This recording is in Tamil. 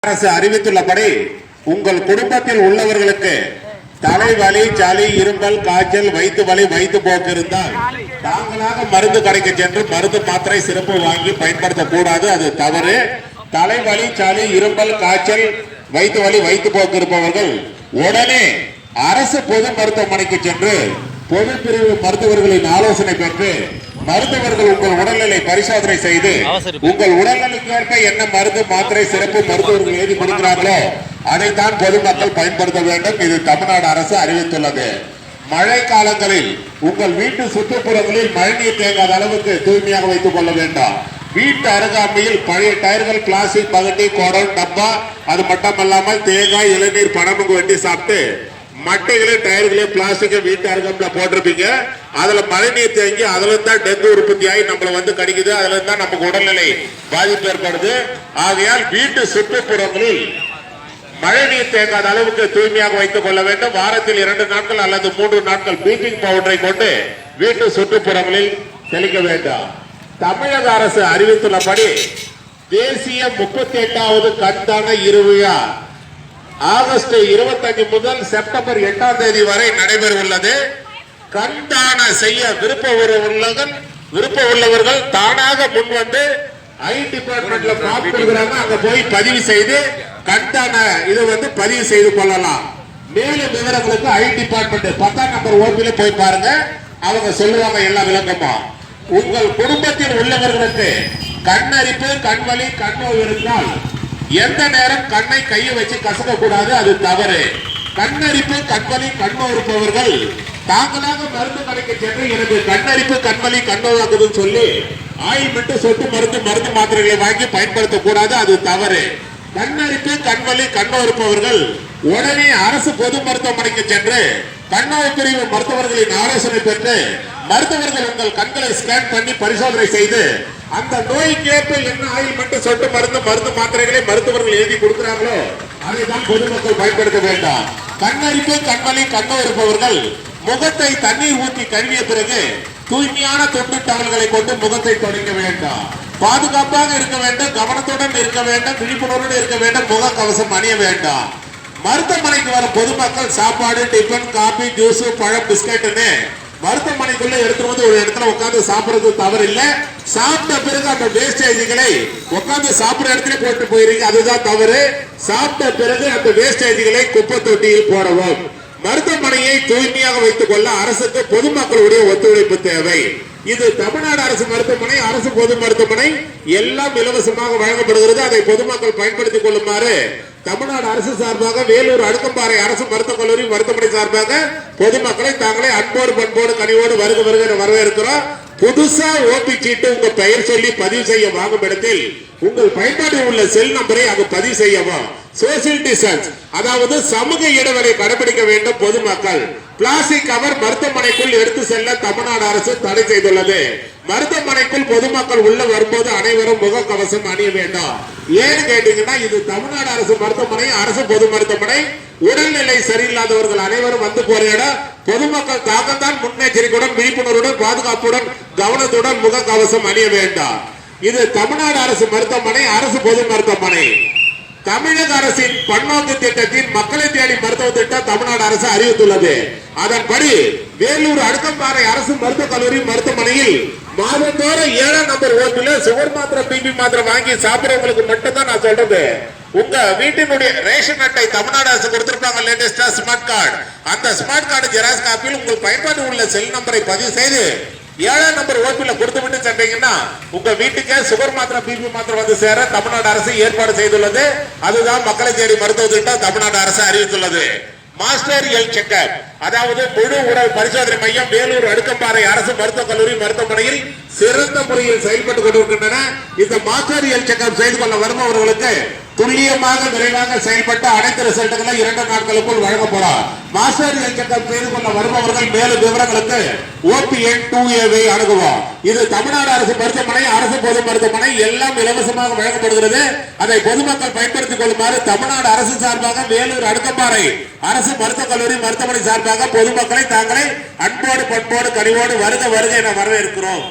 அரசு அறிவித்துள்ளபடி உங்கள் குடும்பத்தில் உள்ளவர்களுக்கு தலைவலி, சளி, இருமல், காய்ச்சல், வயிற்று வலி, வயிற்று போக்கு இருந்தால் தாங்களாக மருந்து கடைக்கு சென்று மருந்து மாத்திரை சிறப்பு வாங்கி பயன்படுத்தக்கூடாது. அது தவறு. தலைவலி, சளி, இருமல், காய்ச்சல், வயிற்று வலி, வயிற்று போக்கு இருப்பவர்கள் உடனே அரசு பொது மருத்துவமனைக்கு சென்று பொது பிரிவு மருத்துவர்களின் ஆலோசனை பெற்று மருத்துவர்கள் உங்கள் உடல்நிலை பரிசோதனை செய்து உங்கள் உடல்நிலைக்கேற்ப என்ன மருந்து மாத்திரை சிறப்பு மருத்துவர்கள் எழுதி கொடுக்கிறார்களோ அதைத்தான் பொதுமக்கள் பயன்படுத்த வேண்டும். இது தமிழ்நாடு அரசு அறிவித்துள்ளது. மழை காலங்களில் உங்கள் வீட்டு சுற்றுப்புறங்களில் மழைநீர் தேங்காத அளவுக்கு தூய்மையாக வைத்துக் கொள்ள வேண்டாம். வீட்டு அருகாமையில் பழைய டயர்கள், பிளாஸ்டிக், பகட்டி, குடம், டப்பா, அது மட்டுமல்லாமல் தேங்காய், இளநீர், பனமுங்கு வெட்டி சாப்பிட்டு மட்டைகளே, டயர்களே, பிளாஸ்டிக் வீட்டு அருகாமையில போட்டிருப்பீங்க. அதுல மழைநீர் தேங்கி அதுல தான் டெங்கு உற்பத்தி ஆகி நம்மள வந்து கடிக்குது. அதுல தான் நமக்கு உடல்நிலை பாதிப்பு ஏற்படுது. ஆகையால் வீட்டு சுற்றுப்புறங்களில் மழைநீர் தேங்காத அளவுக்கு தூய்மையாக வைத்துக் கொள்ள வேண்டும். வாரத்தில் 2 நாட்கள் அல்லது 3 நாட்கள் ப்ளீச்சிங் பவுடரை கொண்டு வீட்டு சுற்றுப்புறங்களில் தெளிக்க வேண்டும். தமிழக அரசு அறிவித்துள்ளபடி தேசிய 38வது கண்தான இருவிழா ஆகஸ்ட் 25 முதல் செப்டம்பர் 8ஆம் தேதி வரை நடைபெற உள்ளது. கண்தான செய்ய விருப்ப உள்ளவர்கள் தானாக முன் வந்து ஐ டிபார்ட்மெண்ட்ல ஃபார்ம் கொடுக்குறாங்க, அங்க போய் பதிவு செய்து கண்தான இது வந்து பதிவு செய்து கொள்ளலாம். மேலும் விவரங்களுக்கு ஐ டிபார்ட்மெண்ட் 10ஆம் நம்பர் ஓபில போய் பாருங்க, அவங்க சொல்லுவாங்க எல்லா விளக்கமா. உங்கள் குடும்பத்தில் உள்ளவர்களுக்கு கண்ணரிப்பு, கண்வலி, கண்ணோய் இருந்தால் எந்த நேரம் கண்ணை கையை வச்சு கசக்க கூடாது. அது தவறு. கண்ணரிப்பு, கண்வலி, கண்ணோய் இருப்பவர்கள் தாங்களாக மருந்து கடைக்கு சென்று எனக்கு கண்ணரிப்பு, கண்வலி, கண்ணோயாக்குதுன்னு சொல்லி ஆயில்மெண்ட், சொட்டு மருந்து, மருந்து மாத்திரைகளை வாங்கி பயன்படுத்தக்கூடாது. அது தவறு. கண்ணரிப்பு, கண்வலி, கண்ணோய் இருப்பவர்கள் உடனே அரசு பொது மருத்துவமனைக்கு சென்று கண்ணோய் பிரிவு மருத்துவர்களின் ஆலோசனை பெற்று மருத்துவர்கள் உங்கள் கண்களை ஸ்கேன் பண்ணி பரிசோதனை செய்து அந்த நோய்க்கேற்ப என்ன ஆயில்மெண்ட், சொட்டு மருந்து, மருந்து மாத்திரைகளை மருத்துவர்கள் எழுதி கொடுக்கிறார்களோ அதை தான் பொதுமக்கள் பயன்படுத்த வேண்டாம். கண்ணரிப்பு, கண்வலி, கண்ணோய் இருப்பவர்கள் முகத்தை தண்ணீர் ஊற்றி கழுவிய பிறகு தூய்மையான தொண்டு டவல்களை கொண்டு முகத்தை தொடங்க வேண்டாம். பாதுகாப்பாக இருக்க வேண்டும், கவனத்துடன் இருக்க வேண்டும், விழிப்புணர்வுடன் இருக்க வேண்டும், முக கவசம் அணிய வேண்டாம். மருத்துவமனைக்கு வரும் பொதுமக்கள் சாப்பாடு, டிஃபன், காபி, ஜூஸ், பழம், பிஸ்கட்னு மருத்துவமனைக்குள்ள எடுத்து வந்து ஒரு இடத்துல உட்கார்ந்து சாப்பிடுறது தவறு இல்லை. சாப்பிட்ட பிறகு அந்த வேஸ்டேஜ்களை உட்கார்ந்து சாப்பிடுற இடத்துல போட்டு போயிருங்க, அதுதான் தவறு. சாப்பிட்ட பிறகு அந்த வேஸ்டேஜ்களை குப்பை தொட்டியில் போடவும். மருத்துவமனையை தூய்மையாக வைத்துக் கொள்ள அரசுக்கு பொதுமக்களுடைய ஒத்துழைப்பு தேவை. இது தமிழ்நாடு அரசு மருத்துவமனை, அரசு பொது மருத்துவமனை எல்லாம் இலவசமாக வழங்கப்படுகிறது. அதை பொதுமக்கள் பயன்படுத்திக் கொள்ளுமாறு தமிழ்நாடு அரசு சார்பாக வேலூர் அடுக்கம்பாறை அரசு மருத்துவக் கல்லூரி மருத்துவமனை சார்பாக பொதுமக்களை தாங்களே அன்போடு பண்போடு கனிவோடு வருக வரவேற்கிறோம். புதுசா ஓபி சீட்டு உங்க பெயர் சொல்லி பதிவு செய்ய வாங்கும் இடத்தில் உங்கள் பயன்பாட்டில் உள்ள செல் நம்பரை அங்கு பதிவு செய்யவும். சோசியல் டிஸ்டன்ஸ், அதாவது சமூக இடைவெளி கடைபிடிக்க வேண்டும். பொதுமக்கள் பிளாஸ்டிக் கவர் மருத்துவமனைக்குள் எடுத்து செல்ல தமிழ்நாடு அரசு தடை செய்துள்ளது. மருத்துவமனைக்குள் பொதுமக்கள் உள்ள வரும்போது அனைவரும் முக கவசம் அணிய வேண்டும். ஏன்னு கேட்டீங்கன்னா இது தமிழ்நாடு அரசு மருத்துவமனை, அரசு பொது மருத்துவமனை. உடல்நிலை சரியில்லாதவர்கள் அனைவரும் வந்து போற இடம். பொதுமக்கள் தாக்கத்தான் முன்னெச்சரிக்கையுடன், விழிப்புணர்வுடன், பாதுகாப்புடன், கவனத்துடன் முக கவசம் அணிய வேண்டாம். இது தமிழ்நாடு அரசு மருத்துவமனை, அரசு பொது மருத்துவமனை. தமிழக அரசின் பன்னோக்கு திட்டத்தின் மக்களை தேடி மருத்துவ திட்டம் தமிழ்நாடு அரசு அறிவித்துள்ளது. அதன்படி வேலூர் அடுக்கம்பாறை அரசு மருத்துவக் கல்லூரி மருத்துவமனையில் மாதந்தோறும் 7ஆம் நம்பர் ஓட்டுல சுகர் மாத்திரை, பிபி மாத்திரை வாங்கி சாப்பிடுறவங்களுக்கு மட்டும் தான் நான் சொல்றது. உங்க வீட்டினுடைய ரேஷன் அட்டை தமிழ்நாடு அரசு கொடுத்திருப்பாங்க, லேட்டஸ்டா ஸ்மார்ட் கார்டு. அந்த ஸ்மார்ட் கார்டு ஜெராக்ஸ் காப்பியில் உங்கள் பயன்பாடு உள்ள செல் நம்பரை பதிவு செய்து 7ஆம் நம்பர் ஓபில கொடுத்து விட்டு சென்றீங்கன்னா உங்க வீட்டுக்கே சுகர் மாத்திரை, பிபி மாத்திரை வந்து சேர தமிழ்நாடு அரசு ஏற்பாடு செய்துள்ளது. அதுதான் மக்களை தேடி மருத்துவ திட்டம் தமிழ்நாடு அரசு அறிவித்துள்ளது. மாஸ்டர் ஹெல்த் செக்அப், அதாவது முழு உடல் பரிசோதனை மையம் வேலூர் அடுக்கம்பாறை அரசு மருத்துவக் கல்லூரி மருத்துவமனையில் சிறந்த முறையில் செயல்பட்டு கொண்டிருக்கின்றன. இந்த மாஸ்டர் ஹெல்த் செக்அப் செய்து கொள்ள வருபவர்களுக்கு துல்லியமாக விரைவாக செயல்பட்ட அனைத்து ரிசல்ட்டுகளை 2 நாட்களுக்குள் வழங்கப்படும். மாஸ்டர் ஹெல்த் செக்அப் செய்து கொள்ள வருபவர்கள் மேலும் விவரங்களுக்கு OPN 2A அணுகுவோம். இது தமிழ்நாடு அரசு மருத்துவமனை, அரசு பொது மருத்துவமனை எல்லாம் இலவசமாக வழங்கப்படுகிறது. அதை பொதுமக்கள் பயன்படுத்திக் கொள்ளுமாறு தமிழ்நாடு அரசு சார்பாக வேலூர் அடுக்கம்பாறை அரசு மருத்துவக் கல்லூரி மருத்துவமனை சார்பாக பொதுமக்களை தாங்களே அன்போடு பண்போடு கனிவோடு வருக என வரவேற்கிறோம்.